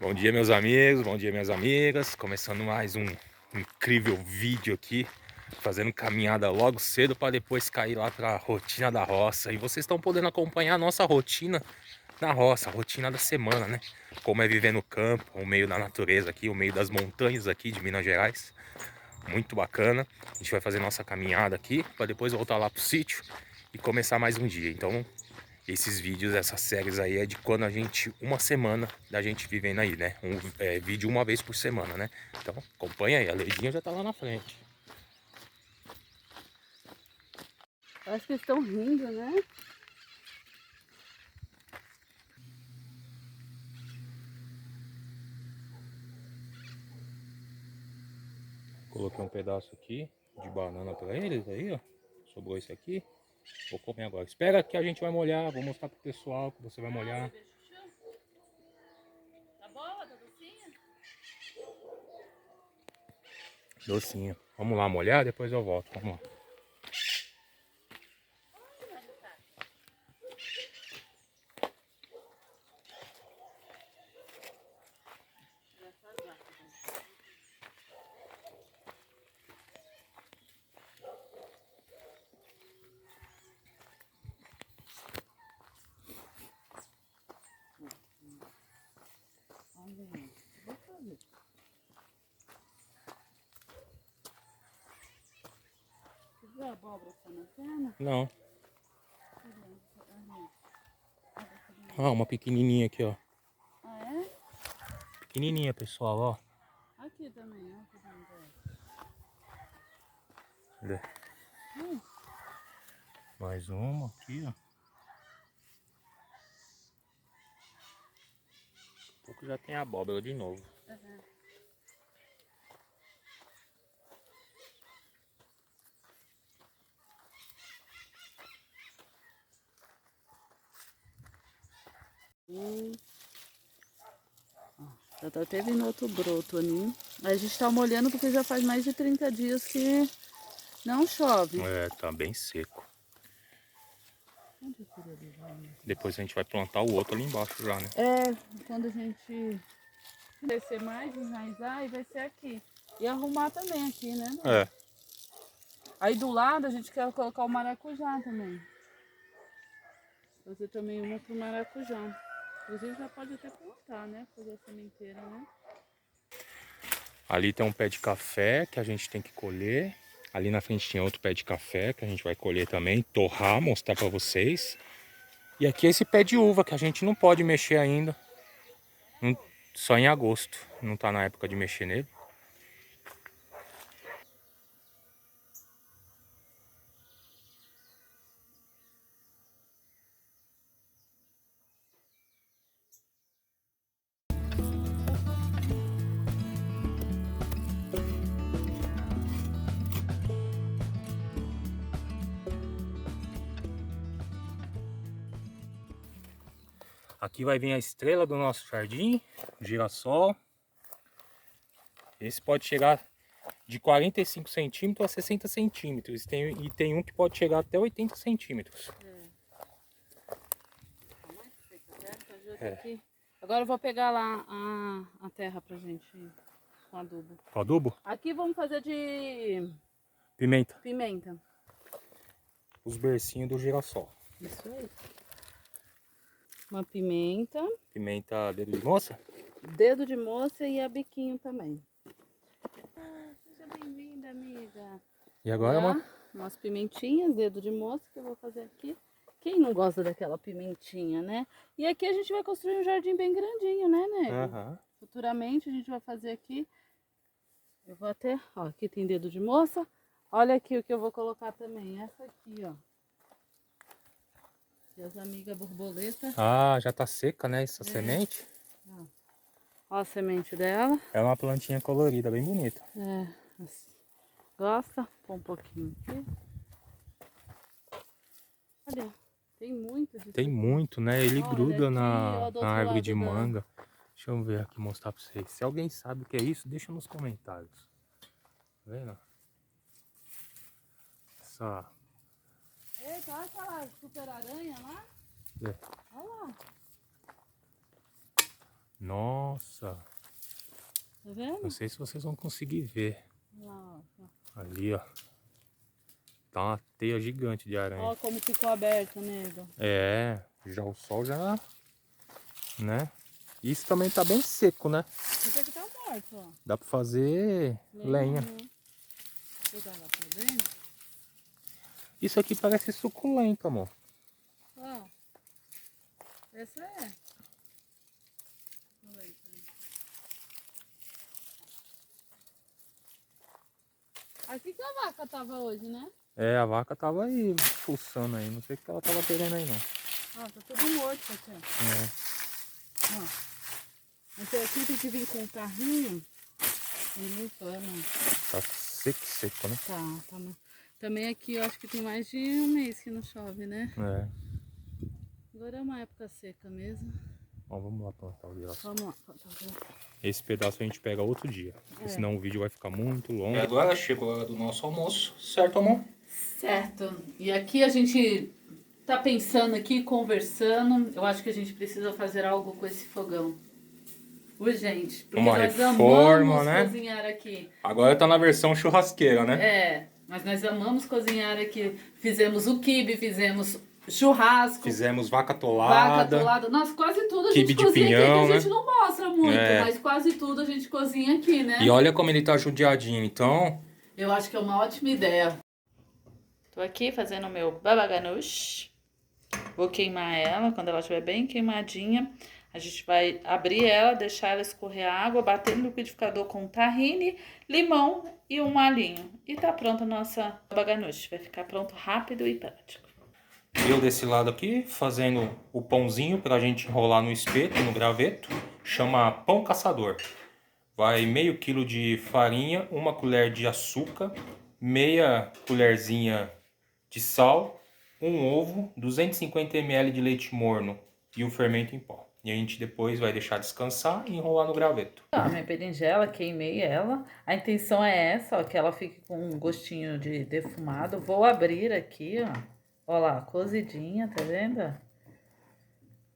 Bom dia, meus amigos, bom dia, minhas amigas. Começando mais um incrível vídeo aqui, fazendo caminhada logo cedo para depois cair lá para a rotina da roça. E vocês estão podendo acompanhar a nossa rotina na roça, a rotina da semana, né? Como é viver no campo, o meio da natureza aqui, o meio das montanhas aqui de Minas Gerais. Muito bacana. A gente vai fazer nossa caminhada aqui para depois voltar lá pro sítio e começar mais um dia. Então, esses vídeos, essas séries aí é de quando a gente, uma semana da gente vivendo aí, né? Vídeo uma vez por semana, né? Então, acompanha aí, a Leidinha já tá lá na frente. Acho que estão rindo, né? Coloquei um pedaço aqui de banana pra eles aí, ó. Sobrou esse aqui. Vou comer agora. Espera que a gente vai molhar, vou mostrar pro pessoal que você vai molhar. Tá boa, tá docinha? Docinho. Vamos lá molhar, depois eu volto. Vamos lá. Você viu a abóbora que tá na cena? Não. Ah, uma pequenininha aqui, ó. Ah, é? Pequenininha, pessoal, ó. Aqui também, ó. Que lindo. Cadê? Mais uma aqui, ó. Daqui a pouco já tem a abóbora de novo. Já tá até vindo outro broto ali. A gente tá molhando porque já faz mais de 30 dias que não chove. É, tá bem seco. Onde eu queria levar, né? Depois a gente vai plantar o outro ali embaixo já, né? É, quando a gente descer mais, enraizar, e vai ser aqui. E arrumar também aqui, né? É. Aí do lado a gente quer colocar o maracujá também. Fazer também uma pro maracujá. Inclusive já pode até plantar, né? Fazer a sementeira, né? Ali tem um pé de café que a gente tem que colher. Ali na frente tinha outro pé de café que a gente vai colher também, torrar, mostrar pra vocês. E aqui esse pé de uva que a gente não pode mexer ainda. Só em agosto, não tá na época de mexer nele. Aqui vai vir a estrela do nosso jardim, o girassol. Esse pode chegar de 45 centímetros a 60 centímetros. E tem um que pode chegar até 80 centímetros. Aqui. Agora eu vou pegar lá a terra pra gente com adubo. O adubo? Aqui vamos fazer de Pimenta. pimenta. Os bercinhos do girassol. Isso aí. Uma pimenta, Pimenta dedo de moça? dedo de moça e a biquinho também. Seja bem-vinda, amiga. E agora, Tá? mano? Umas pimentinhas, dedo de moça que eu vou fazer aqui. Quem não gosta daquela pimentinha, né? E aqui a gente vai construir um jardim bem grandinho, né, nego? Aham. Futuramente a gente vai fazer aqui. Eu vou até, ó, aqui tem dedo de moça. Olha aqui o que eu vou colocar também. Essa aqui, ó. E as amigas borboleta. Ah, já tá seca, né, essa semente? Ó a semente dela. É uma plantinha colorida, bem bonita. É, gosta? Põe um pouquinho aqui. Olha, tem muito disso Tem aqui. muito, né? Ele Olha gruda aqui, ó, do na outro árvore lado de manga. Deixa eu ver aqui, mostrar pra vocês. Se alguém sabe o que é isso, deixa nos comentários. Tá vendo? Essa... Eita, olha aquela super aranha lá. É. Olha lá. Nossa. Tá vendo? Não sei se vocês vão conseguir ver. Lá, ó. Ali, ó. Tá uma teia gigante de aranha. Ó como ficou aberto, nego. É, já o sol já, né? Isso também tá bem seco, né? Esse aqui tá morto, ó. Dá pra fazer lenha. Né? Vou jogar lá pra dentro. Isso aqui parece suculento, amor. Ó. Essa é. Olha aí, aqui que a vaca tava hoje, né? É, a vaca tava aí, fuçando aí. Não sei o que ela tava querendo aí, não. Ó, tá tudo morto aqui, ó. É. Ó. Esse aqui tem que vir com o carrinho e limpando. Tá seco, né? Tá. Também aqui eu acho que tem mais de um mês que não chove, né? É. Agora é uma época seca mesmo. Bom, vamos lá plantar o girassol. Vamos lá, plantar o girassol. Esse pedaço a gente pega outro dia. É. Senão o vídeo vai ficar muito longo. E agora chegou a hora do nosso almoço. Certo, amor? Certo. E aqui a gente tá pensando aqui, conversando. Eu acho que a gente precisa fazer algo com esse fogão. Urgente. Porque Uma nós reforma, amamos né? cozinhar aqui. Agora tá na versão churrasqueira, né? É, mas nós amamos cozinhar aqui. Fizemos o quibe, fizemos churrasco. Fizemos vaca atolada. Nossa, quase tudo a Quibe gente de cozinha pinhão, aqui, que a né? gente não mostra muito, É. mas quase tudo a gente cozinha aqui, né? E olha como ele tá judiadinho, então... Eu acho que é uma ótima ideia. Tô aqui fazendo o meu baba ganoush. Vou queimar ela, quando ela estiver bem queimadinha. A gente vai abrir ela, deixar ela escorrer a água, bater no liquidificador com tahine, limão e um alhinho. E tá pronta a nossa baba ganoush. Vai ficar pronto rápido e prático. Eu desse lado aqui, fazendo o pãozinho pra gente enrolar no espeto, no graveto. Chama pão caçador. Vai meio quilo de farinha, uma colher de açúcar, meia colherzinha de sal, um ovo, 250 ml de leite morno e o fermento em pó. E a gente depois vai deixar descansar e enrolar no graveto. A minha berinjela, queimei ela. A intenção é essa, ó, que ela fique com um gostinho de defumado. Vou abrir aqui, ó. Ó lá, cozidinha, tá vendo?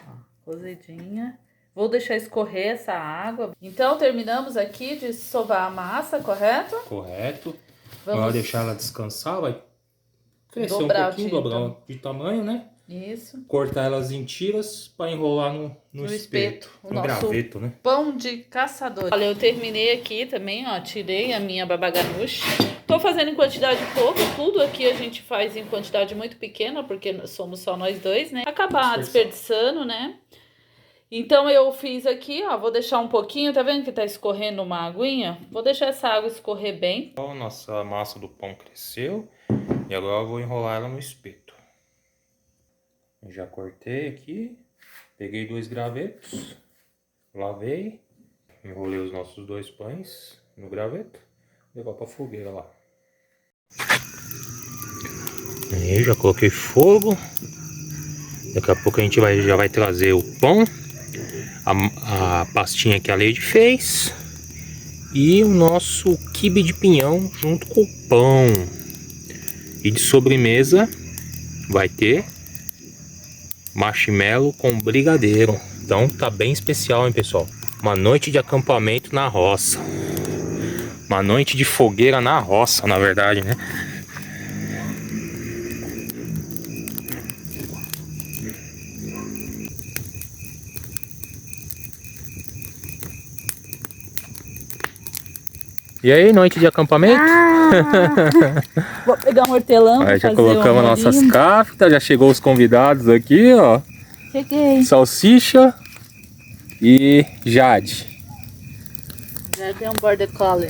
Ó, cozidinha. Vou deixar escorrer essa água. Então, terminamos aqui de sovar a massa, correto? Correto. Vamos Vai deixar ela descansar, vai crescer dobrar um pouquinho, dobrar de tamanho, né? Isso. Cortar elas em tiras para enrolar no espeto. O No nosso graveto, né? pão de caçador. Olha, eu terminei aqui também, ó. Tirei a minha baba ganoush. Tô fazendo em quantidade pouca. Tudo aqui a gente faz em quantidade muito pequena, porque somos só nós dois, né? Acabar desperdiçando, né? Então eu fiz aqui, ó. Vou deixar um pouquinho. Tá vendo que tá escorrendo uma aguinha? Vou deixar essa água escorrer bem. Ó, nossa massa do pão cresceu. E agora eu vou enrolar ela no espeto. Já cortei aqui, peguei 2 gravetos, lavei, enrolei os nossos 2 pães no graveto, levar para a fogueira lá. Aí já coloquei fogo, daqui a pouco a gente já vai trazer o pão, a pastinha que a Lady fez e o nosso quibe de pinhão junto com o pão. E de sobremesa vai ter marshmallow com brigadeiro. Então tá bem especial, hein, pessoal? Uma noite de acampamento na roça. Uma noite de fogueira na roça, na verdade, né? E aí, noite de acampamento? Vou pegar um hortelão. Aí já colocamos nossas caftas, já chegou os convidados aqui, ó. Cheguei. Salsicha e Jade. Já tem um border collie.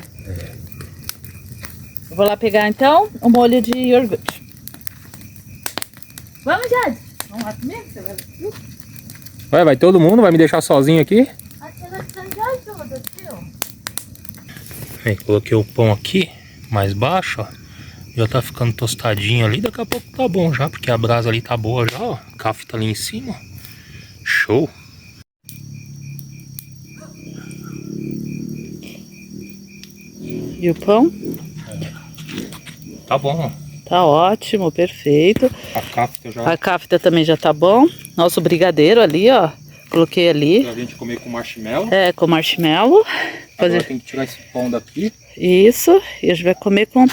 Eu vou lá pegar então o molho de iogurte. Vamos, Jade. Vamos lá comigo? Você vai aqui? Ué, vai todo mundo? Vai me deixar sozinho aqui? Aí, coloquei o pão aqui, mais baixo, ó. Já tá ficando tostadinho ali, daqui a pouco tá bom já, porque a brasa ali tá boa já, ó. A café tá ali em cima. Show! E o pão? Tá bom, ó. Tá ótimo, perfeito. A cafta já... A cafta também já tá bom. Nosso brigadeiro ali, ó. Coloquei ali. Pra gente comer com marshmallow. É, com marshmallow. Agora tem que tirar esse pão daqui. Isso. E a gente vai comer com...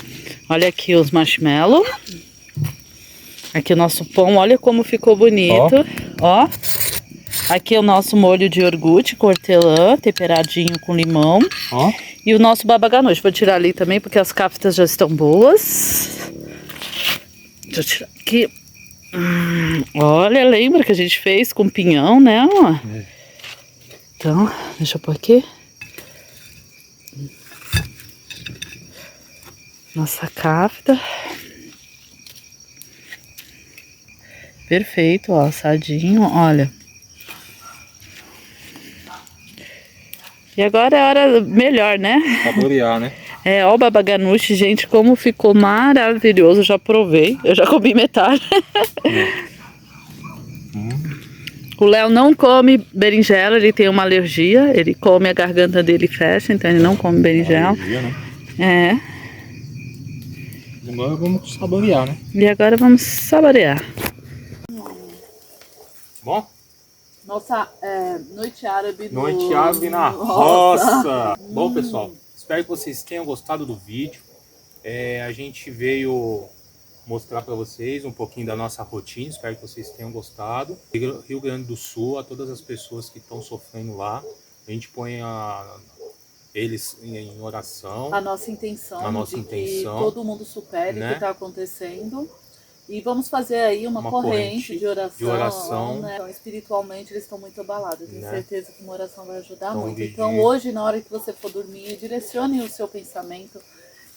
Olha aqui os marshmallow. Aqui o nosso pão, olha como ficou bonito. Ó. Aqui é o nosso molho de iogurte com hortelã, temperadinho com limão. Ó. E o nosso baba ganoush. Vou tirar ali também, porque as caftas já estão boas. Deixa eu tirar aqui. Olha, lembra que a gente fez com pinhão, né? Então, deixa eu pôr aqui. Nossa cafta. Perfeito, ó, assadinho, olha. E agora é a hora melhor, né? Saborear, né? É, ó o baba ganoush, gente, como ficou maravilhoso. Já provei, eu já comi metade. O Léo não come berinjela, ele tem uma alergia. Ele come, a garganta dele fecha, então ele não come berinjela. Alergia, né? É. Agora vamos saborear, né? E agora vamos saborear. Bom? Nossa noite árabe Noite árabe na roça. Bom, pessoal, espero que vocês tenham gostado do vídeo. A gente veio mostrar para vocês um pouquinho da nossa rotina. Espero que vocês tenham gostado. Rio Grande do Sul, a todas as pessoas que estão sofrendo lá, a gente põe eles em oração. A nossa intenção que todo mundo supere, né, o que está acontecendo. E vamos fazer aí uma corrente de oração, né? Então, espiritualmente eles estão muito abalados. Tenho certeza que uma oração vai ajudar muito. Então hoje, na hora que você for dormir, direcione o seu pensamento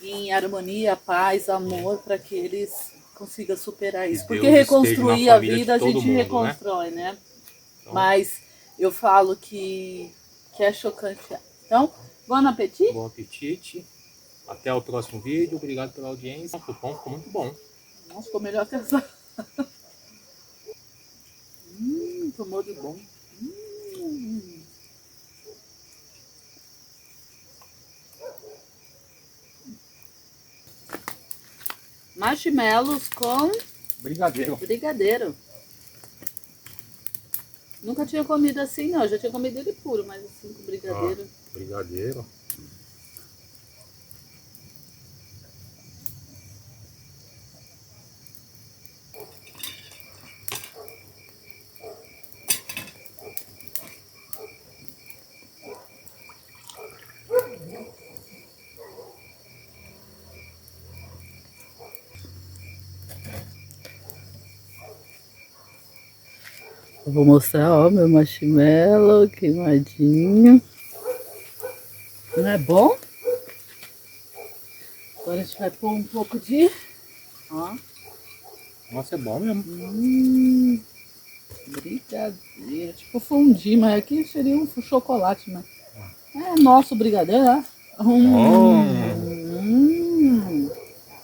em harmonia, paz, amor, para que eles consigam superar isso. Porque reconstruir a vida a gente reconstrói, né? Então, mas eu falo que é chocante. Então, bom apetite? Bom apetite. Até o próximo vídeo. Obrigado pela audiência. O pão ficou muito bom. Nossa, ficou melhor que essa. Tomou de bom. Marshmallows com brigadeiro. Nunca tinha comido assim, não. Eu já tinha comido ele puro, mas assim com brigadeiro. Brigadeiro. Eu vou mostrar, ó, meu marshmallow queimadinho. Não é bom? Agora a gente vai pôr um pouco de... Ó. Nossa, é bom mesmo. Brigadeiro. Tipo fondue, mas aqui seria um chocolate, né? É nosso brigadeiro, né?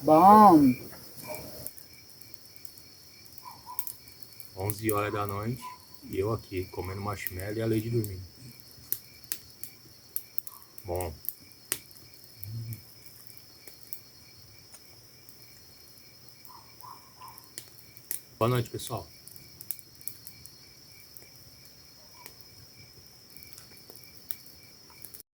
Bom. 11 horas da noite e eu aqui comendo marshmallow e a Lady dormindo. Bom. Boa noite, pessoal.